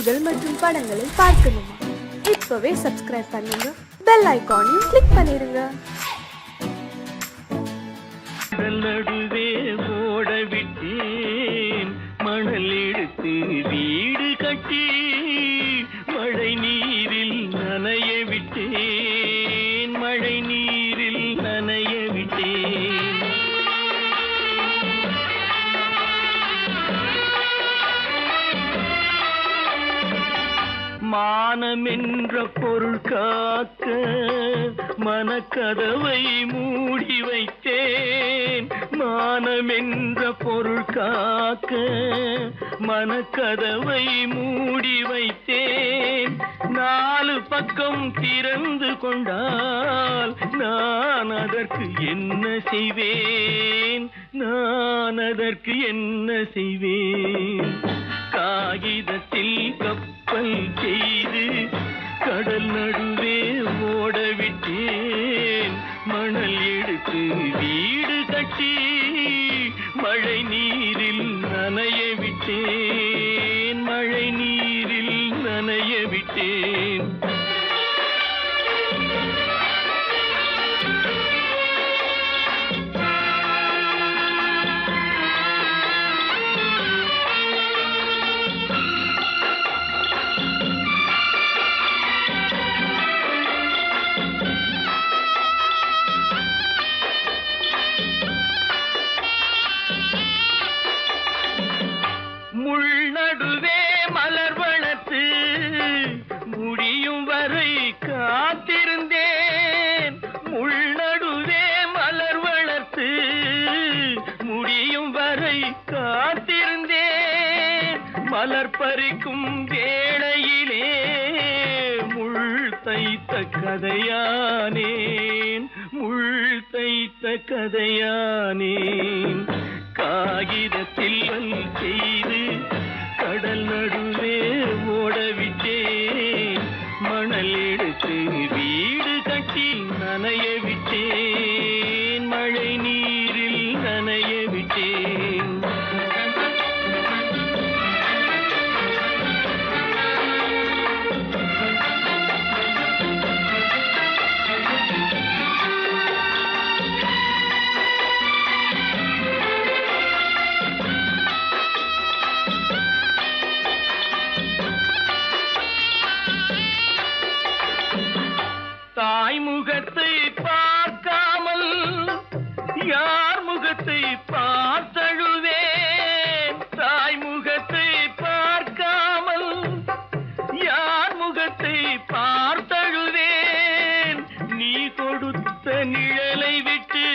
பாடல்கள் மற்றும் படங்களை பார்க்கணுமா? இப்பவே சப்ஸ்கிரைப் பண்ணுங்க, பெல் ஐகானையும் கிளிக் பண்ணிருங்க. நடுவே ஓட விட்டேன் மணல் எடுத்து வீடு கட்டி, மழை நீரில் நனைய விட்டேன், மழை நீரில் நனைய விட்டேன். மானம் என்ற பொருள் காக்க மனக்கதவை மூடி வைத்தேன், மானம் என்ற பொருள் காக்க மனக்கதவை மூடி வைத்தேன். நாலு பக்கம் திறந்து கொண்டால் நான் அதற்கு என்ன செய்வேன், நான் அதற்கு என்ன செய்வேன்? காகிதத்தில் கப்பல் செய்து கடல் நடுவே ஓட விட்டேன், மணல் எடுத்து வீடு கட்டி மழை நீரில் நனைய விட்டேன், மழை நீரில் நனைய விட்டேன். நடுவே மலர் வளர்த்து முடியும் வரை காத்திருந்தேன், முள் நடுவே மலர் வளர்த்து முடியும் வரை காத்திருந்தேன். மலர் பறிக்கும் வேளையிலே முள் தைத்த கதையானேன், முள் தைத்த கதையானேன். காகிதத்தில் செய்து கடல் நடுவே ஓட விட்டேன், மணல் எடுத்து வீடு கட்டி நனைய விட்டேன், மழை நீரில் நனைய விட்டேன். தாய் முகத்தை பார்க்காமல் யார் முகத்தை பார்த்தழுவேன், தாய் முகத்தை பார்க்காமல் யார் முகத்தை பார்த்தழுவேன். நீ கொடுத்த நிழலை விட்டு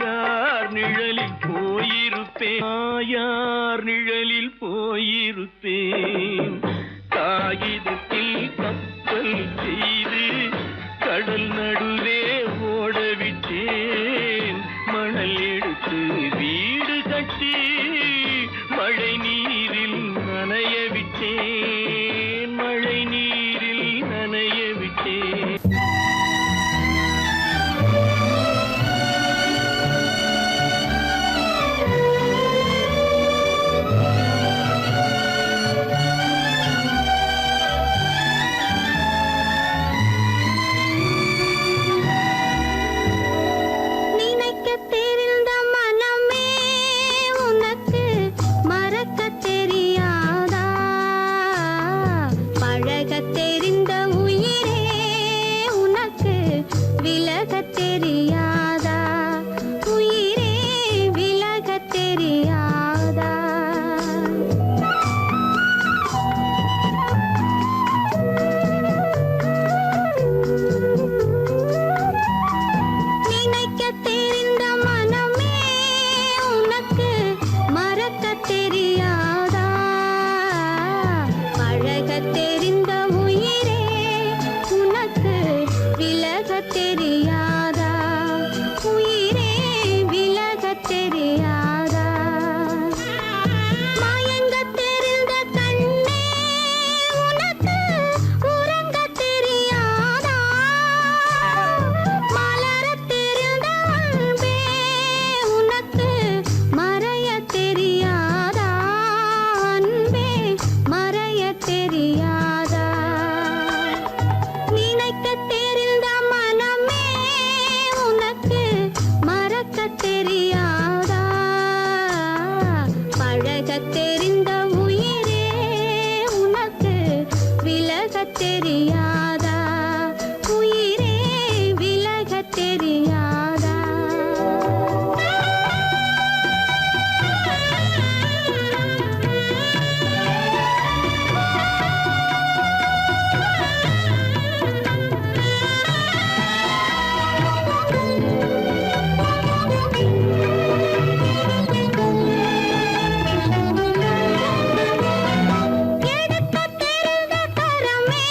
யார் நிழலில் போயிருப்பேன், யார் நிழலில் போயிருப்பேன். காகிதத்தில் கப்பல் செய்து கடல் நடுவே ஓட விட்டேன், மணல் எடுத்து வீடு கட்டி மழை நீரில் நனைய விட்டேன், மழை நீரில் நனைய விட்டேன். தெரியாதா உயிரே விலக தெரியாதா எடுக்க தெரிந்த கரமே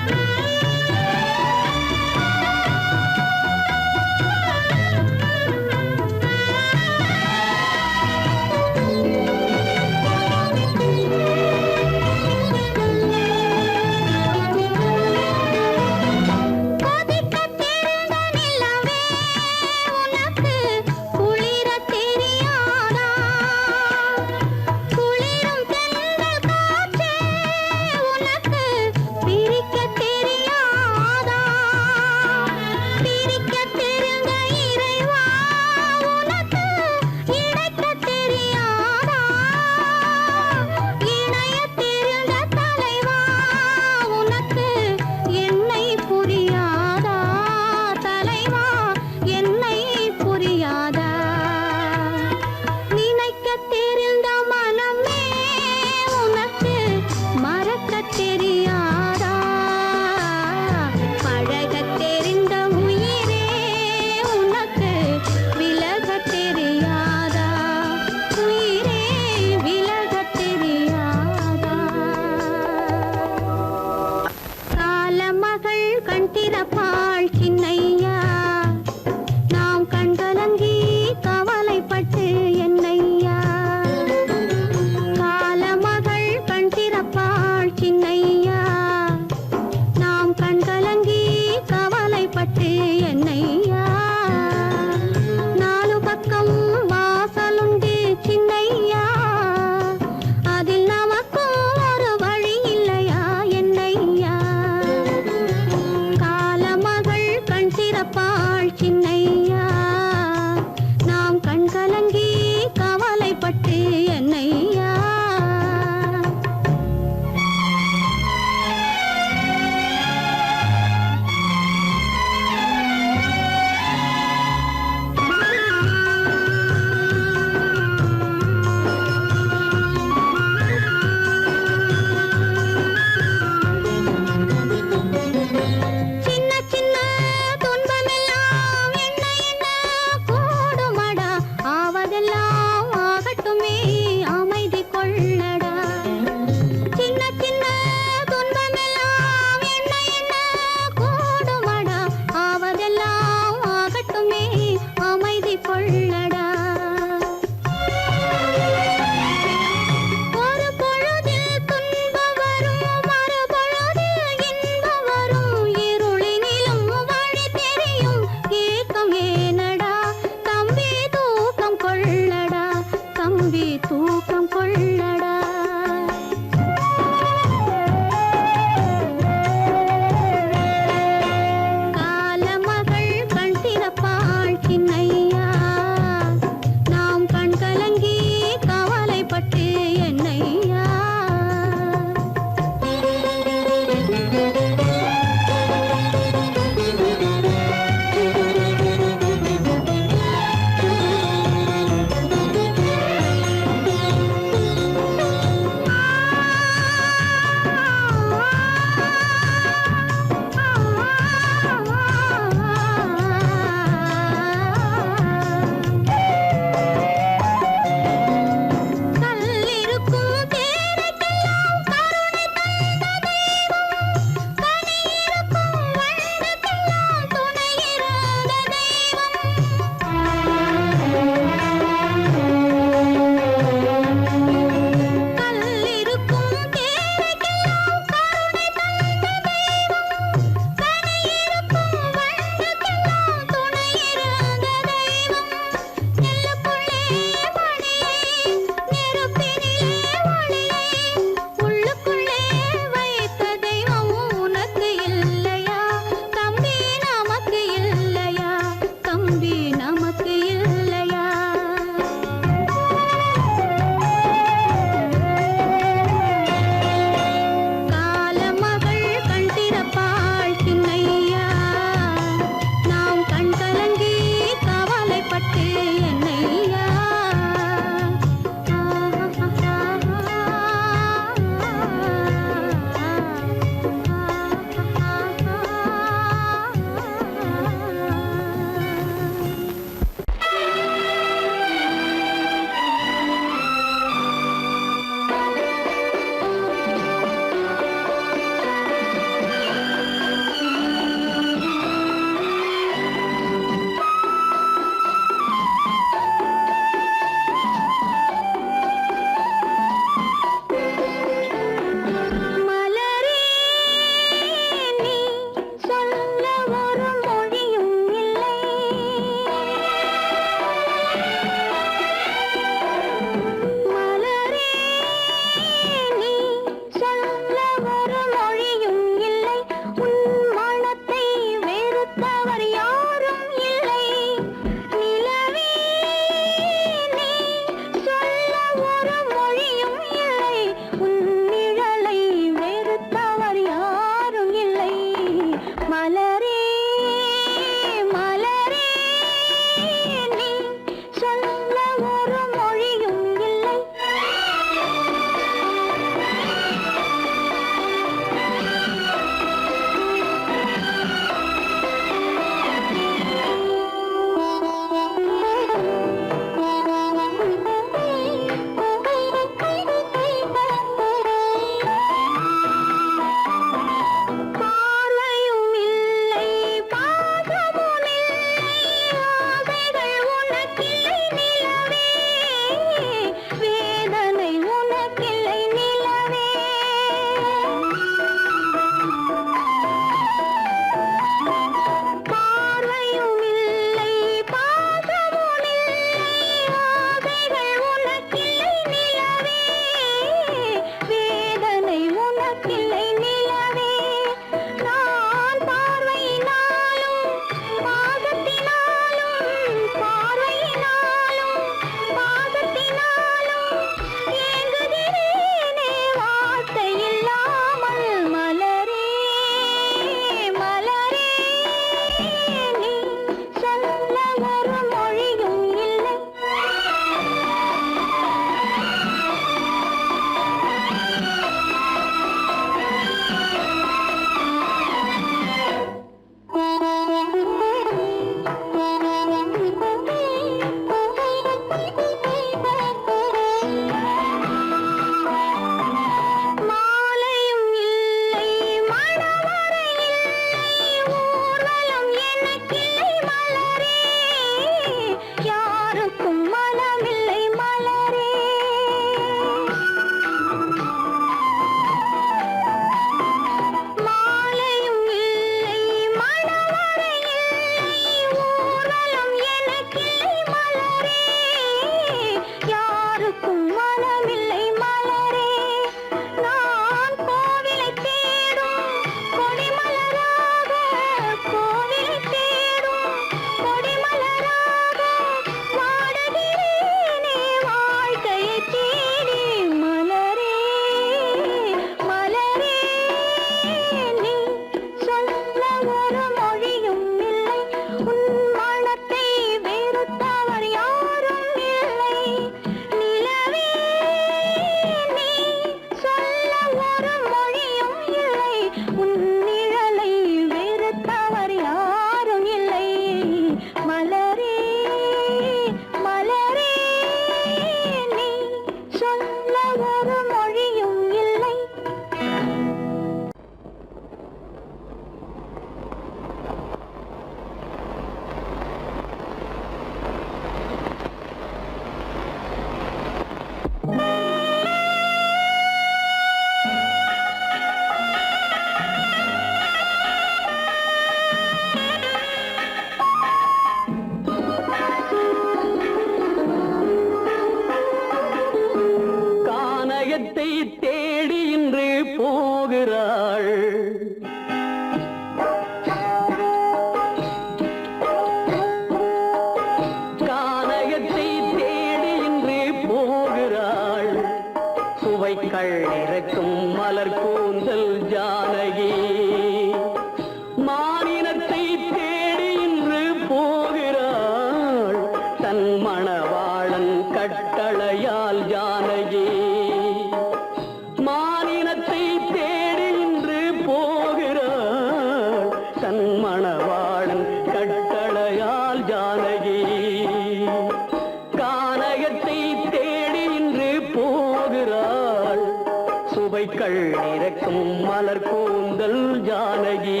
ஜானகி.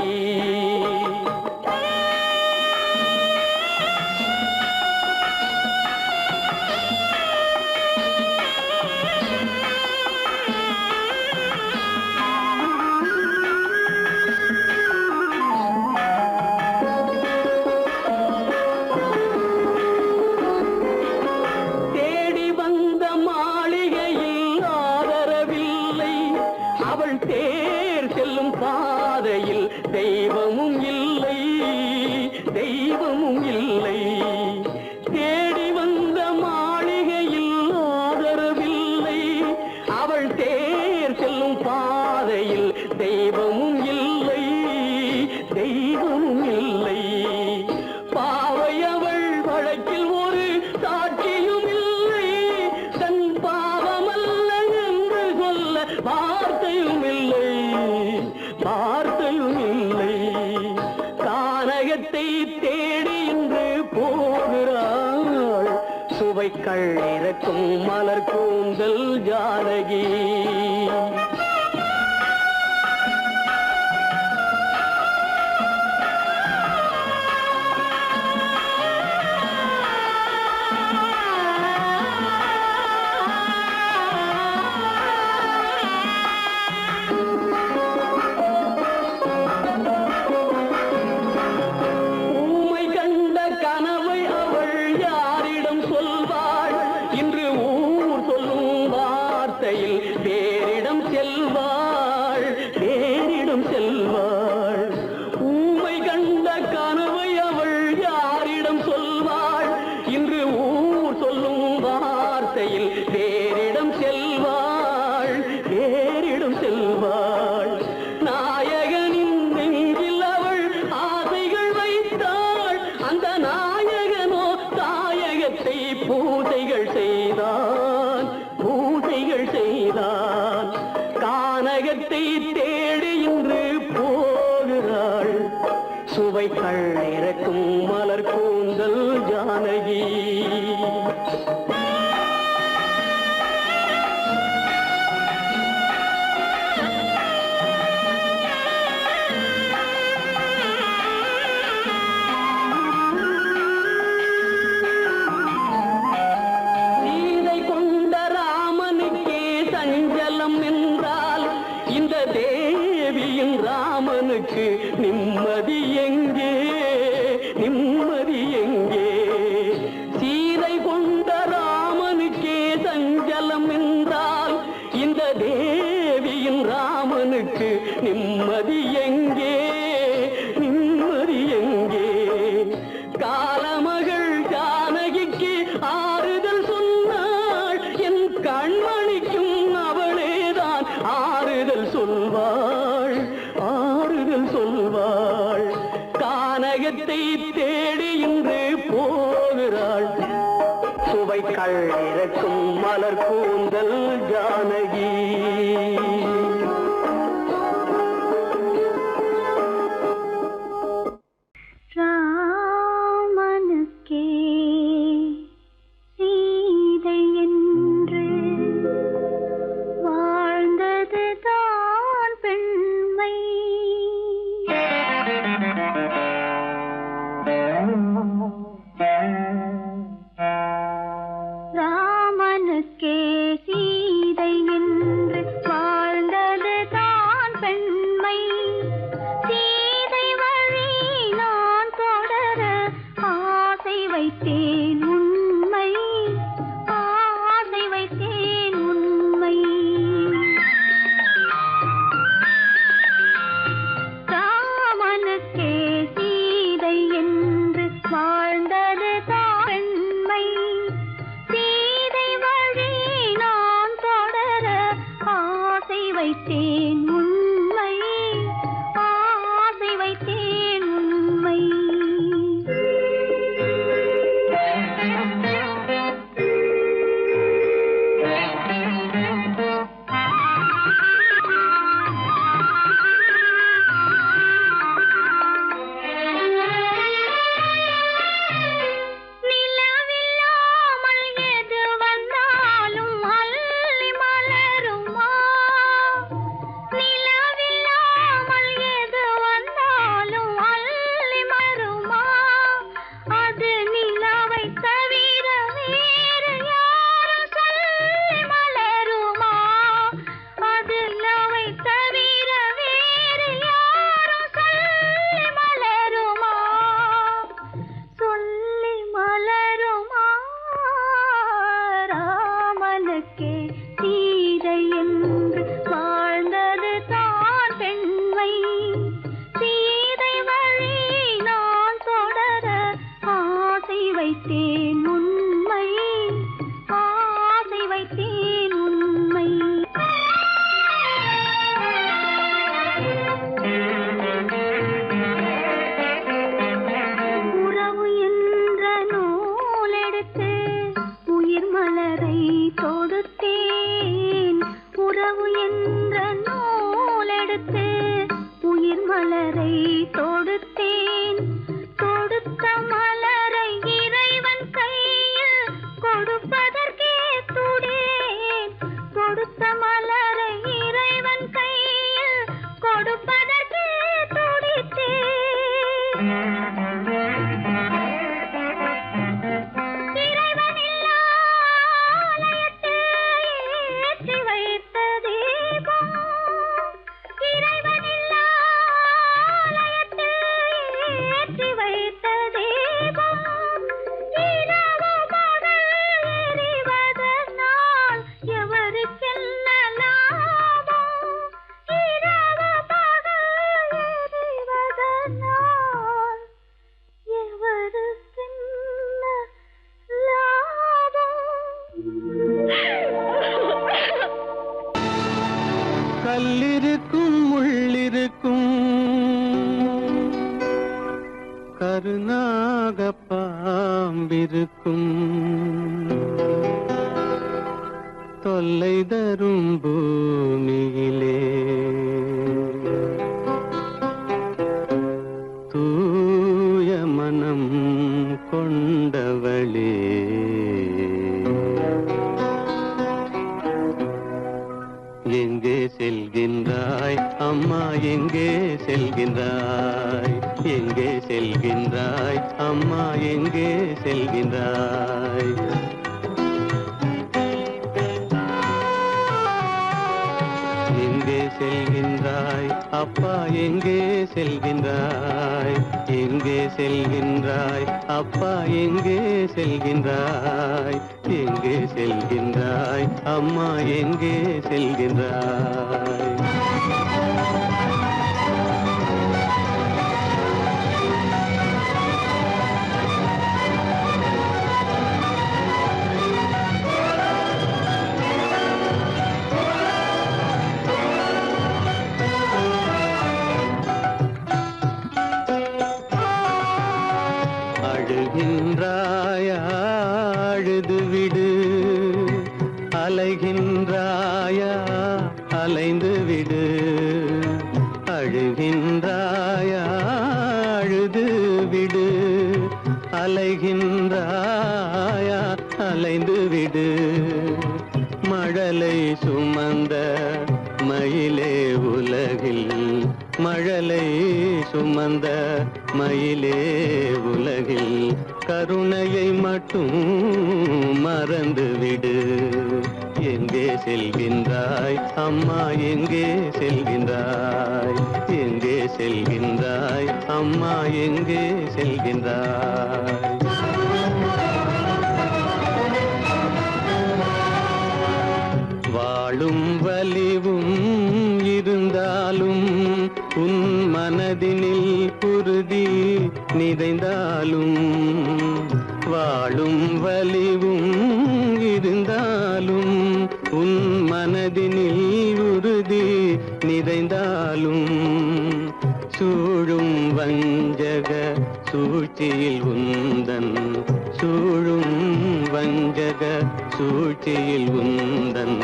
தேர் செல்லும் பாதையில் தெய்வமும் இல்லை, தெய்வமும் இல்லை. தேடி வந்த மாளிகையில் ஆதரவில்லை, அவள் தேர் செல்லும் பாதையில் தெய்வமும் இல்லை, தெய்வமும் இல்லை. பாவை அவள் வழக்கில் ஒரு சாட்சியும் இல்லை, தன் பாவமல்ல என்று சொல்ல வார்த்தையும் இல்லை, வார்த்தையும் இல்லை. கானகத்தை தேடி இன்று போகிறாள், சுவைக்கள் இறக்கும் மலர் கூந்தல் ஜானகி. வேறிடம் செல்வாள், வேறிடம் செல்வாள். ஊமை கண்ட கனவை அவள் யாரிடம் சொல்வாள், இன்று ஊர் சொல்லும் வார்த்தையில் வேறிடம் செல்வாள், வேறிடம் செல்வாள். நாயகனின் நெஞ்சில் அவள் ஆசைகள் வைத்தாள், அந்த நாயகனோ தாயகத்தை பூசைகள் செய்தான், பூசைகள் செய்தான். கானகத்தை தேடி இன்று போகிறாள், சுவைக்கள் இறக்கும் மலர் கூந்தல் ஜானகி. இந்த தேவியின் ராமனுக்கு நிம்மதி எங்கே, நிம்மதி எங்கே? சீதை கொண்ட ராமனுக்கே சஞ்சலம் என்றால் இந்த தேவியின் ராமனுக்கு நிம்மதி எங்கே, நிம்மதி எங்கே? காலமகள் ஜானகிக்கு ஆறுதல் சொன்னாள், என் கண்மணிக்கும் அவளேதான் ஆறுதல் சொல்வாள், ஆறுதல் சொல்வாள். கானகத்தை தேடி இன்று போகிறாள், சுவைக்கள் இறக்கும் மலர் கூந்தல் ஜானகி. ராமனுக்கே சீதை என்று வாழ்ந்தது தான் பெண்மை. ராமனுக்கே சீதை என்று மலரை தொடுத்தேன், தொடுத்த மலரை இறைவன் கையில் கொடுப்பதற்கே துடேன், தொடுத்த மலரை இறைவன் கையில் கொடுப்பதற்கே துடித்தேன். இறைவனில்லா ஆலயத்தில் ஏற்றி வைத்த தீபம், இறைவனில்லா ஆலயத்தில் ஏற்றி வைத்த தீபம், இரவு பகல் எரிவதனால் எவருக்கென்ன லாபம், இரவு பகல் எரிவதனால் எவருக்கென்ன லாபம். கல்லிருக்கும் முள்ளிருக்கும் கருநாக பாம்பிருக்கும் தொல்லை தரும் பூமியிலே தூய மனம் கொண்டவளே எங்கே செல்கின்றாய் அம்மா, எங்கே செல்கின்றாய், எங்கே செல்கின்றாய் அம்மா, எங்கே செல்கின்றாய். எங்கே செல்கின்றாய் அப்பா, எங்கே செல்கின்றாய், எங்கே செல்கின்றாய் அப்பா, எங்கே செல்கின்றாய், எங்கே செல்கின்றாய் அம்மா, எங்கே செல்கின்றாய். அழுகின்றாயா அழுது விடு, அலைகின்றாயா அலைந்து விடு, அழுகின்றாயா அழுது விடு, அலைகின்றாயா அலைந்து விடு. மழலை சுமந்த மயிலே உலகில், மழலை சுமந்த மயிலே உலகில் கருணையை மட்டும் மறந்துவிடு. எங்கே செல்கின்றாய் அம்மா, எங்கே செல்கின்றாய், எங்கே செல்கின்றாய் அம்மா, எங்கே செல்கின்றாய். வாழும் வலிவும் இருந்தாலும் உன் மனதினில் உறுதி நிறைந்தாலும், வாழும் வலிவும் இருந்தாலும் உன் மனதினில் உறுதி நிறைந்தாலும், சூழும் வஞ்சக சூழ்ச்சியில் உந்தன், சூழும் வஞ்சக சூழ்ச்சியில் உந்தன்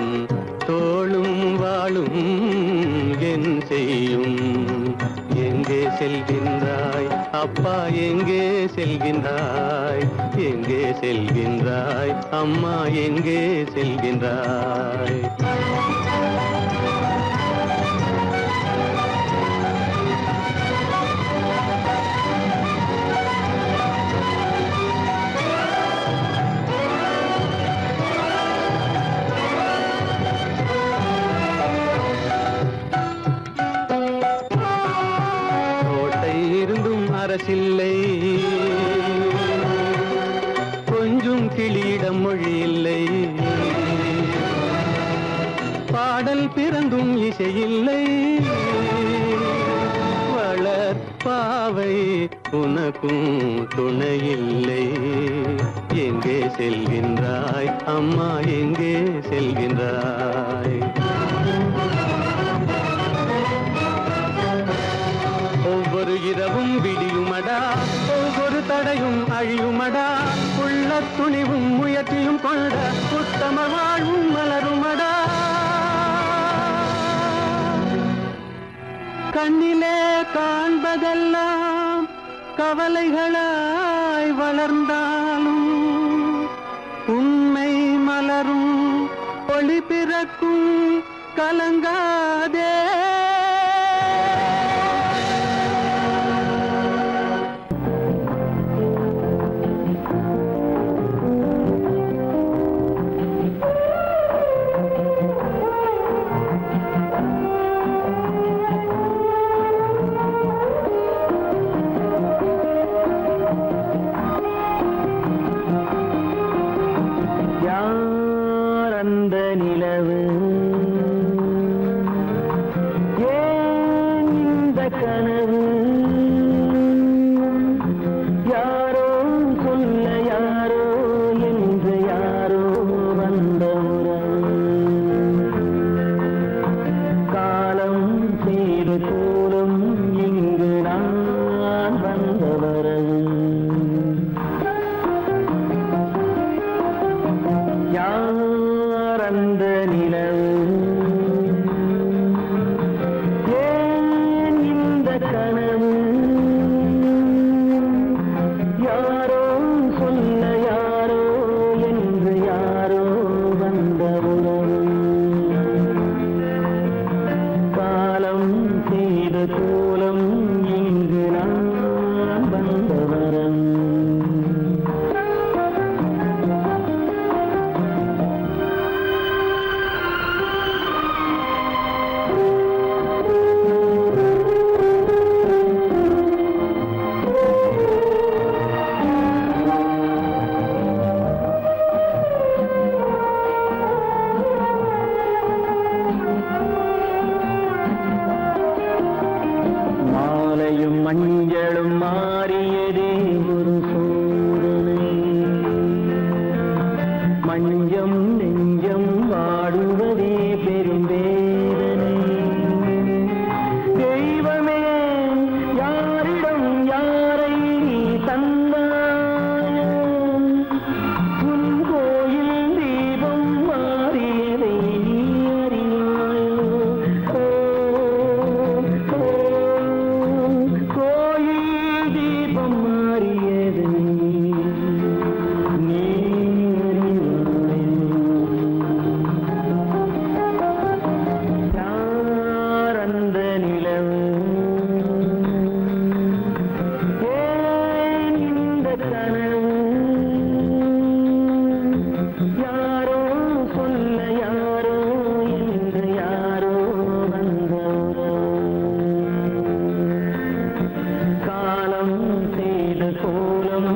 தோளும் வாழும் என் செய்யும். எங்கே செல்கின்றாய் அப்பா, எங்கே செல்கின்றாய், எங்கே செல்கின்றாய் அம்மா, எங்கே செல்கின்றாய். அரசில்லை, கொஞ்சம் கிளியிடம் மொழி இல்லை, பாடல் பிறந்தும் இசையில்லை, வளர் பாவை உனக்கும் துணையில்லை. எங்கே செல்கின்றாய் அம்மா, எங்கே செல்கின்றாய். ஒவ்வொரு இரவும் விடியுமடா, ஒவ்வொரு தடையும் அழியுமடா, உள்ள துணிவும் முயற்சியும் கொண்ட உத்தம வாழ்வும் மலருமடா. கண்ணிலே காண்பதெல்லாம் கவலைகளாய் வளர்ந்தாலும் உண்மை மலரும் ஒளி பிறக்கும் கலங்காதே. அந்த நிலவு ஏன் இந்த கனவு யாரோ சொல்ல யாரோ என்று யாரோ வந்த உறவு காலம் செய்து கூறும் இங்கு நான் வந்த வரவு அந்த நிலவு ஏன் இந்த கனவு யாரோ சொல்ல யாரோ என்று யாரோ வந்த உறவு காலம் செய்த கோலம் இங்கு நான் வந்த வரம் மஞ்சளும் மாறியதே ஒரு சோதனை மஞ்சம் நெஞ்சம் வாடுவதே பெரும் வேதனை தெய்வமே யாரிடம் யாரை நீ தந்தாயோ உன் கோயில் தீபம் மாறியதை நீ அறியாயோ யாரோ சொல்ல யாரோ என்று யாரோ வந்த காலம் செய்த கோலம்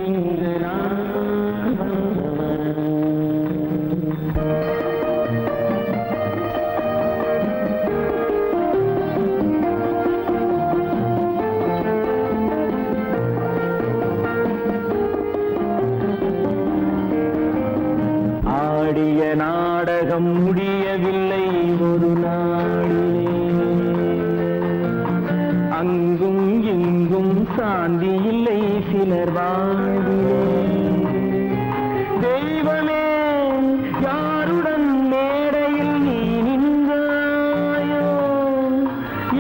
இங்கு நான் வந்தவர் ஆடிய நாடகம் முடியவில்லை ஒரு நாளிலே அங்கும் இங்கும் சாந்தி இல்லை சிலர் வாழ்விலே தெய்வமே யாருடன் மேடையில் நீ நின்றாயோ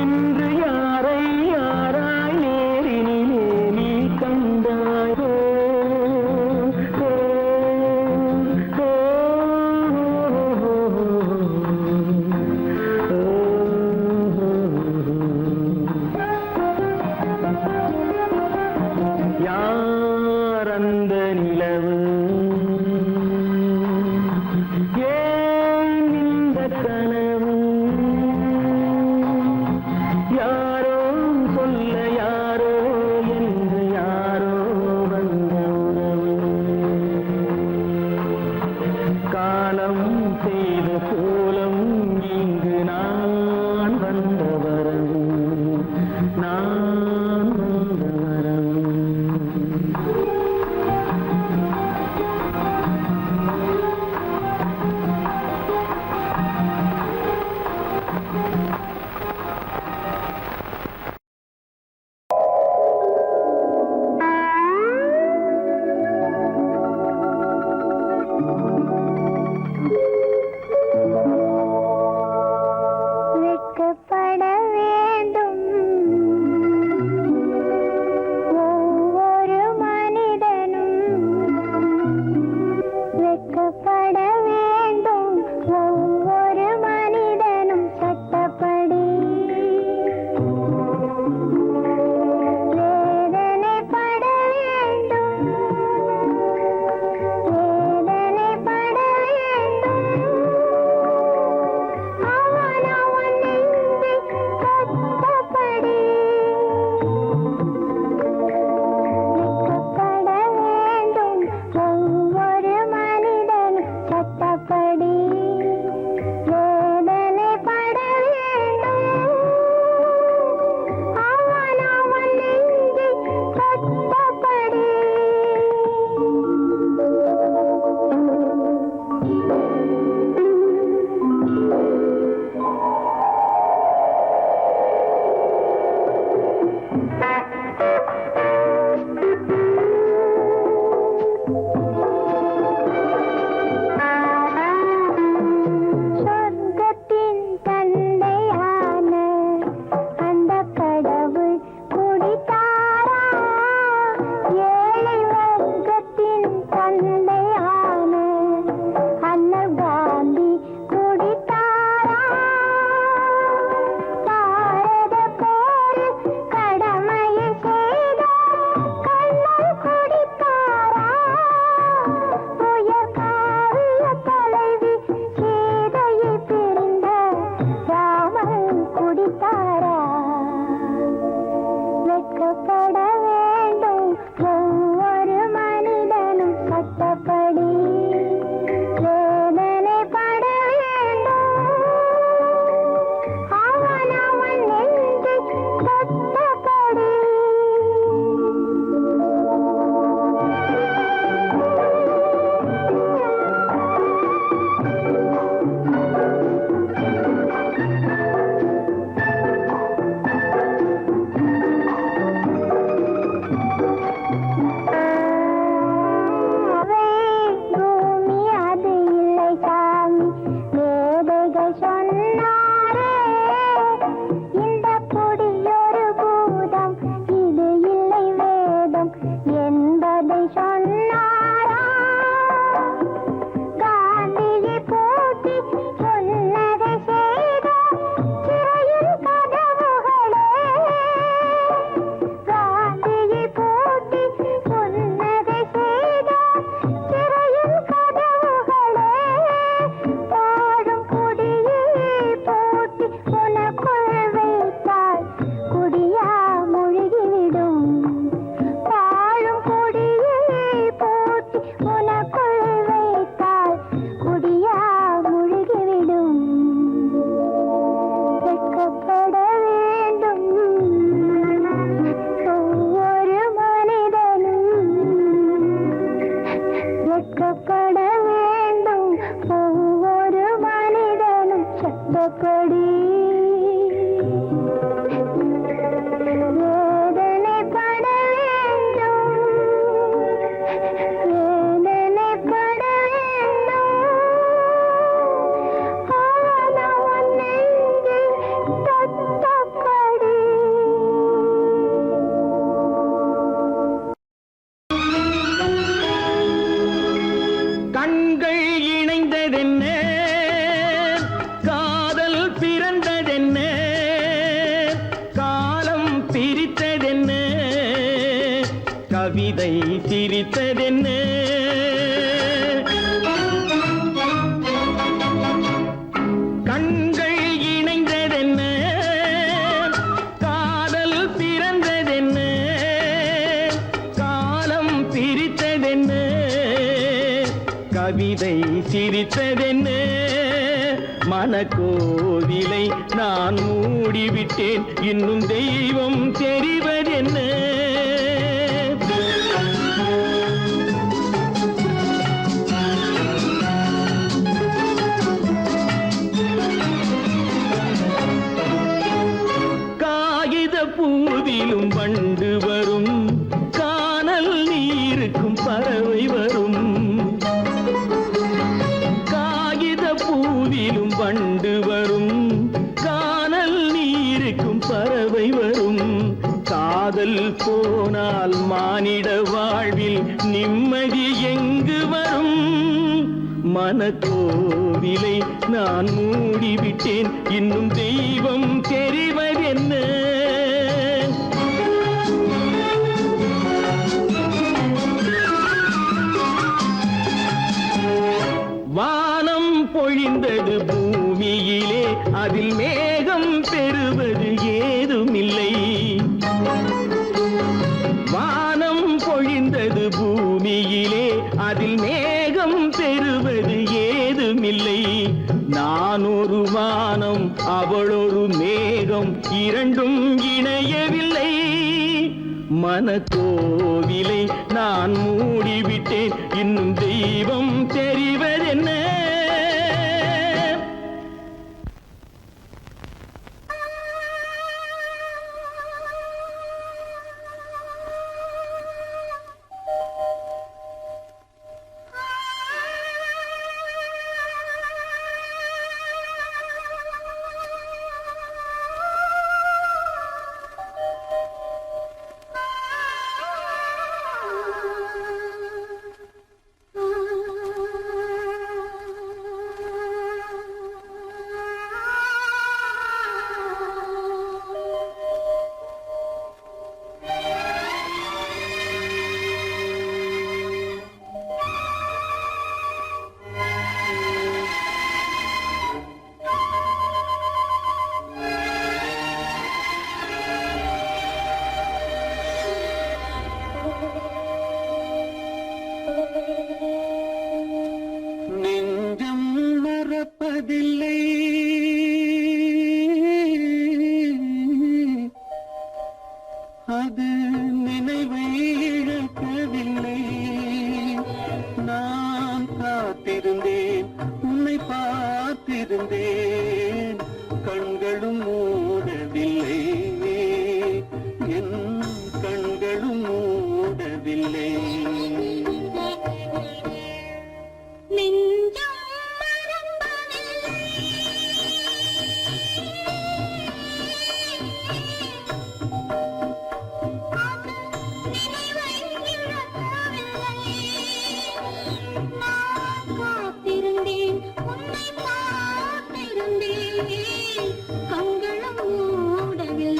இன்று யாரை யாராய் நேரினிலே நீ கண்டாயோ அந்த நிலவு ஏன் இந்த கனவு யாரோ சொல்ல யாரோ என்று யாரோ வந்த உறவு காலம் செய்த கோலம் இங்கு நான் வந்த வரவு நான் வந்த வரவு வெட்கப்பட வேண்டும் சிரித்ததென்ன கவிதை சிரித்ததென்ன கண்கள் இணைந்ததென்ன காதல் பிறந்ததென்ன காலம் பிரித்ததென்ன கவிதை சிரித்ததென்ன மனக்கோவிலை நான் மூடிவிட்டேன் இன்னும் தெய்வம் தெரிவதென்ன காகித பூவிலும் வண்டு வரும் கானல் நீருக்கும் பறவை வரும் பூவிலும் வண்டு வரும் கானல் நீருக்கும் பறவை வரும் காதல் போனால் மானிட வாழ்வில் நிம்மதி எங்கு வரும் மனக்கோவிலை நான் மூடிவிட்டேன் இன்னும் தெய்வம் தெரிவதென்ன வானம் பொழிந்தது பூமியிலே அதில் மேகம் பெறுவது ஏதுமில்லை வானம் பொழிந்தது பூமியிலே அதில் மேகம் பெறுவது ஏதுமில்லை நான் ஒரு வானம் அவளொரு மேகம் இரண்டும் இணையவில்லை மனக்கோவிலை நான் மூடிவிட்டேன் இன்னும் தெய்வம் தெரிவதென்ன நெஞ்சம் மறப்பதில்லை அது நினைவை இழக்கவில்லை நான் காத்திருந்தேன் உன்னை பார்த்திருந்தேன் கண்களும் மூடவில்லை என் கண்களும் மூடவில்லை கண்களும் மூடவில்லை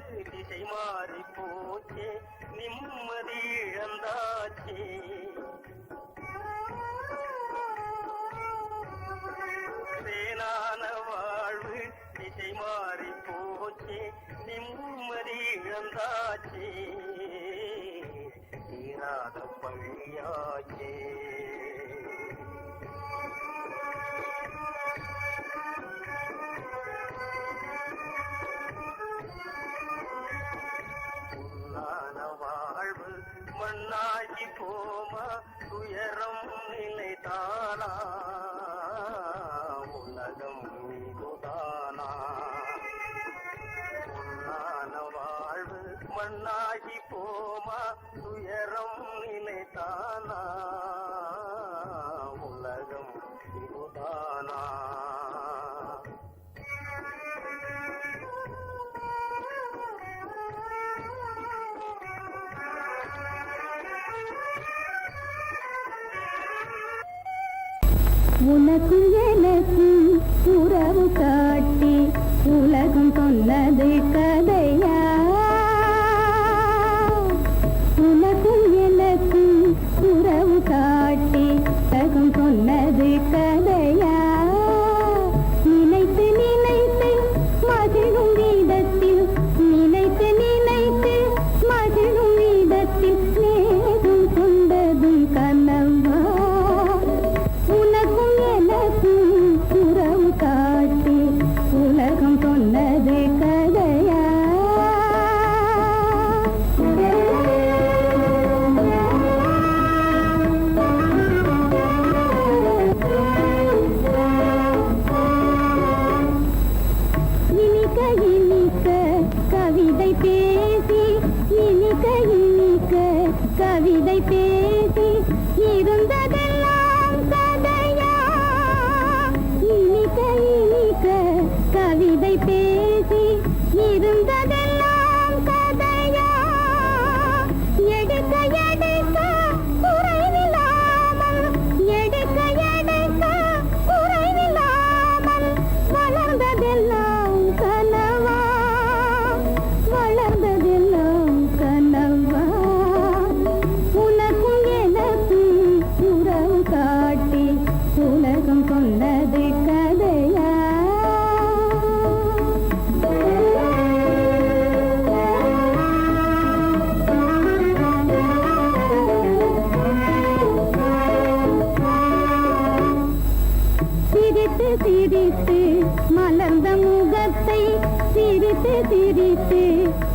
திசை மாறி போச்சே நிம்மதி இழந்தாச்சே தேனான வாழ்வு திசை மாறி போச்சே நிம்மதி இழந்தாச்சே தீராத பழியாச்சே வாழ்வு மண்ணாகி போமா துயரம் நிலைதானா உலகம் இதுதானா பொன்னான வாழ்வு மண்ணாகி போமா துயரம் நிலைதானா உலகம் இதுதானா உனக்கும் எனக்கும் உறவு காட்டி உலகம் சொன்னது கதையா உனக்கும் எனக்கும் உறவு காட்டி உலகம் சொன்னது கதையா நினைத்து நினைத்து மகிழும் வீதத்தில் நினைத்து நினைத்து மகிழும் வீதத்தில் நேரும் கொண்டதும் கனவா உனக்கும் எனக்கும் உறவு காட்டி உலகம் சொன்னது கதையா இனிக்க இனிக்க கவிதை பேசி இனிக்க இனிக்க கவிதை பேசி இருந்ததெல்லாம் கதையா இனிக்க இனிக்க கவிதை பேசி இருந்ததெல்லாம் கதையா எடுக்க எடுக்க குறைவில்லாமல் எடுக்க எடுக்க குறைவில்லாமல் வளர்ந்ததெல்லாம் கனவா வளர்ந்ததெல்லாம் கனவா உனக்கும் எனக்கும் உறவு காட்டி உலகம் கொண்டது கதையா சிரித்து சிரித்து மலர்ந்த முகத்தை சிரித்து சிரித்து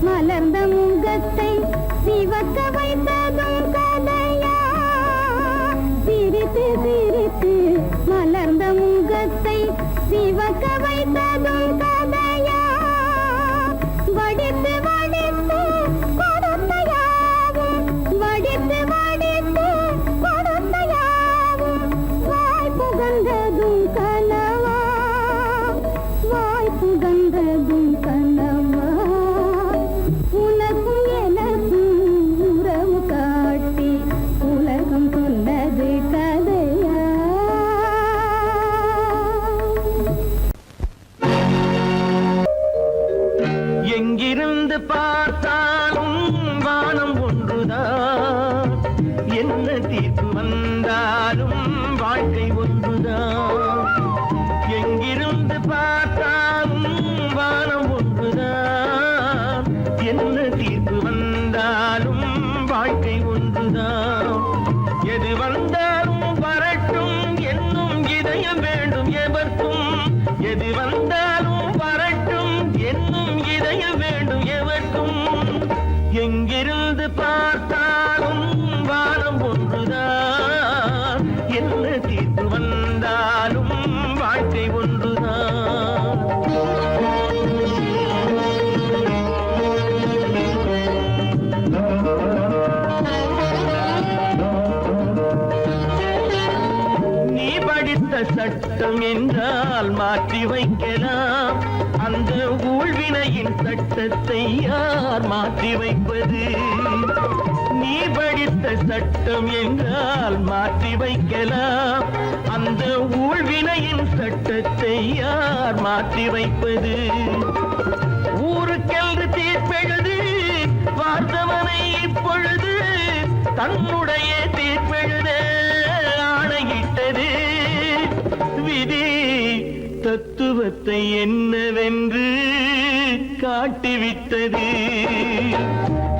மலர்ந்த முகத்தை சிவக்க வைத்ததும் கதையா சிரித்து சிரித்து மலர்ந்த முகத்தை சிவக்க வைத்ததும் கதையா வடித்து வடித்து கொடுத்தையாவும் வடித்து வடித்து கொடுத்தையாவும் வாய் புகழ்ந்ததும் கனவா வாய் புகழ்ந்ததும் கனவா உனக்கும் எனக்கும் உறவு காட்டி உலகம் சொன்னது கதையா எங்கிருந்து பார்த்தாலும் வானம் ஒன்றுதான் என்ன தீர்ப்பு வந்தாலும் வாழ்க்கை ஒன்றுதான் எங்கிருந்து பார்த்தாலும் வானம் ஒன்றுதான் என்ன தீர்ப்பு வந்தாலும் வாழ்க்கை ஒன்றுதான் எது வந்தாலும் வரட்டும் என்னும் இதயம் வேண்டும் எவர்க்கும் எது வந்தாலும் வரட்டும் என்னும் இதயம் வேண்டும் எவர்க்கும் எங்கிருந்து பார்த்தாலும் வானம் ஒன்றுதான் என்ன தீர்ப்பு வந்தாலும் வாழ்க்கை ஒன்றுதான் நீ படித்த சட்டம் என்றால் மாற்றி வைக்கலாம் அந்த ஊழ்வினையின் சட்டத்தை யார் மாற்றி வைப்பது நீ படித்த சட்டம் என்றால் மாற்றி வைக்கலாம் அந்த ஊழ்வினையின் சட்டத்தை யார் மாற்றி வைப்பது ஊருக்கென்று தீர்ப்பெழு தன்னுடைய தீர்ப்பெழுத ஆணையிட்டது விதி தத்துவத்தை என்னவென்று காட்டிவிட்டது.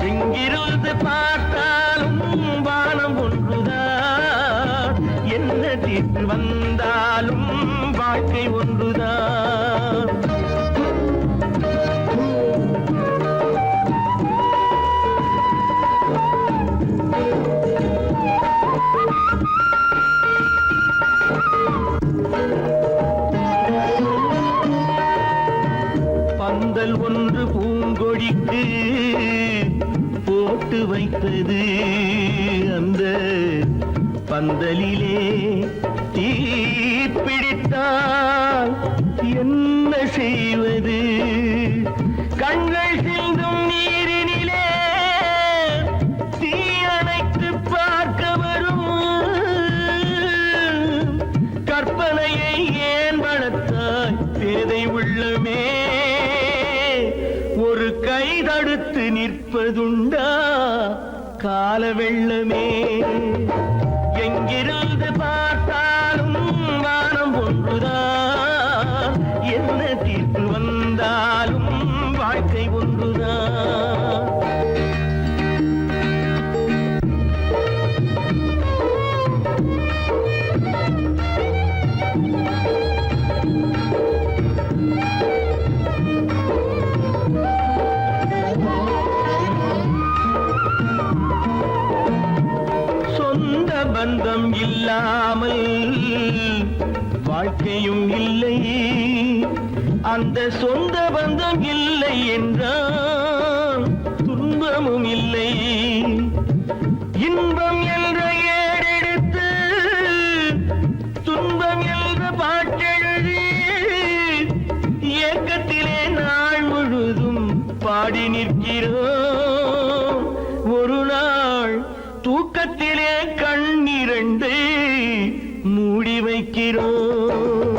எங்கிருந்து பார்த்தாலும் வானம் ஒன்றுதான், என்ன தீர்ப்பு வந்தாலும் வாழ்க்கை ஒன்றுதான். பந்தல் ஒன்று பூங்கொடிக்கு போட்டு வைத்தது, அந்த பந்தலிலே தீப்பிடித்தால் என்ன செய்வது? கண்கள் சிந்தும் நீரினிலே தீ அணைத்து பார்க்க வரும் கற்பனையை ஏன் வளர்த்தாய் பேதை உள்ளமே? ஒரு கை தடுத்து நிற்பதுண்டா கால வெள்ளமே? எங்கிருந்து பார்த்தாலும் வானம் ஒன்றுதான், என்ன தீர்ப்பு வந்தாலும் வாழ்க்கை ஒன்றுதான். பந்தம் இல்லாமல் வாழ்க்கையும் இல்லை, அந்த சொந்த பந்தம் இல்லை என்றால் துன்பமும் இல்லை. இன்பம் என்ற ஏடெடுத்து துன்பம் என்ற பாட்டெழுதி ஏக்கத்திலே நாள் முழுதும் பாடி நிற்கிறோம். ஒரு நாள் தூக்கத்திலே கண்ணிரண்டை மூடி வைக்கிறோம்.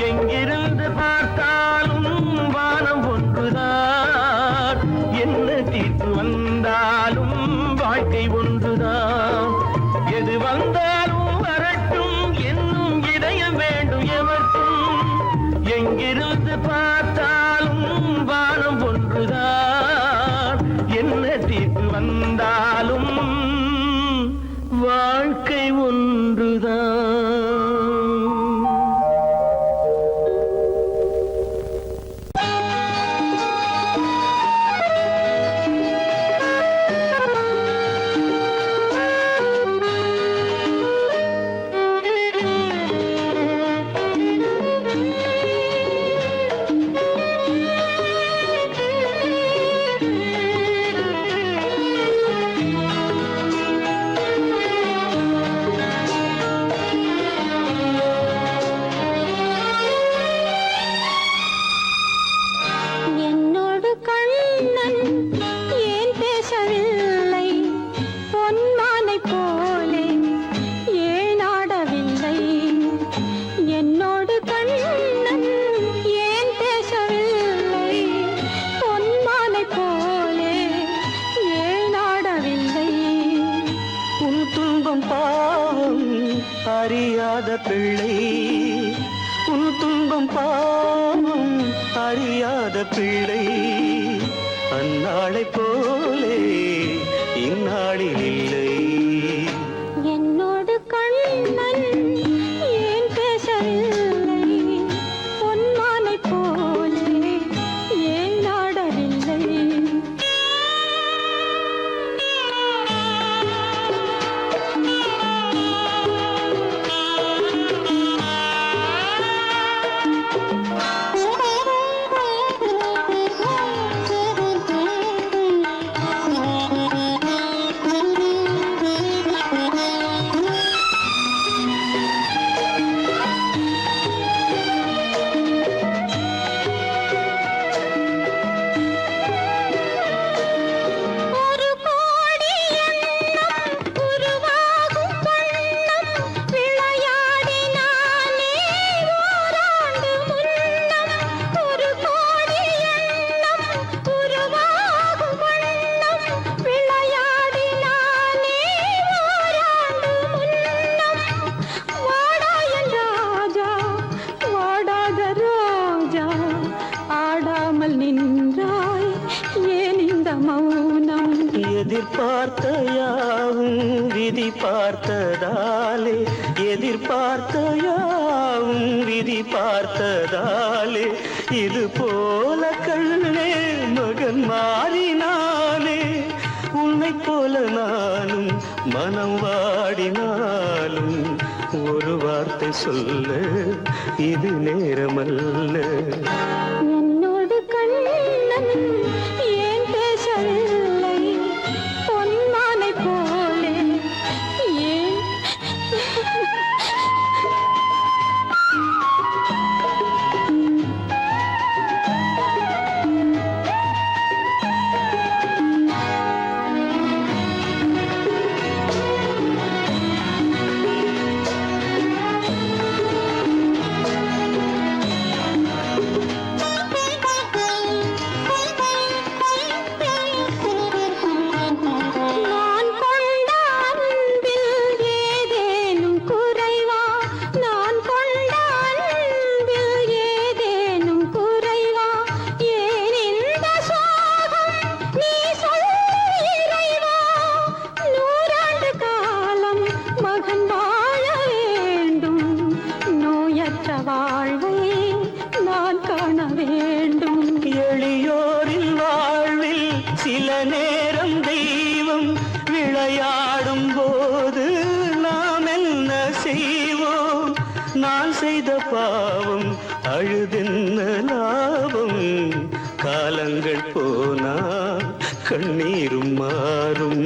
எங்கிருந்து பார்த்தாலும் வானம் ஒன்றுதான், என்ன தீர்ப்பு வந்தாலும் வாழ்க்கை ஒன்றுதான். எது வந்தாலும் வரட்டும் என்னும் இதயம் வேண்டும் எவர்க்கும். எங்கிருந்து பார்த்தாலும் வானம் ஒன்றுதான், என்ன தீர்ப்பு வந்தாலும் வாழ்க்கை ஒன்றுதான். அறியாத பிள்ளை, உன் துன்பம் பாவம் அறியாத பிள்ளை. அந்நாளைப் போலே இந்நாளில் இல்லை. என்னோடு கண்ணன் ஏன் பேசவில்லை, பொன்மானை போலே ஏன் நாடவில்லை. எதிர்பார்த்த யாவும் விதி பார்த்ததாலே எதிர்பார்த்த யாவும் விதி பார்த்ததாலே இது போல கண்ணே மகன் மாறினானே உன்னை போல நானும் மனம் வாடினாலும் ஒரு வார்த்தை சொல்ல இது நேரமல்ல. என்னோடு கண்ணன் ஏன் பேசவில்லை பொன்மானை போலே ஏன் நான் கொண்ட அன்பில் ஏதேனும் குறைவா நான் கொண்ட அன்பில் ஏதேனும் குறைவா ஏன் இந்த சோகம் நீ சொல் இறைவா நூறாண்டு காலம் மகன் வாழ வேண்டும் நோயற்ற வாழ்வை நான் காண வேண்டும். எளியோரின் வாழ்வில் சில நேரம் தெய்வம் விளையாடும் போது நாம் என்ன செய்வோம்? நான் செய்த பாவம் அழுதென்ன லாபம்? காலங்கள் போனா கண்ணீரும் மாறும்.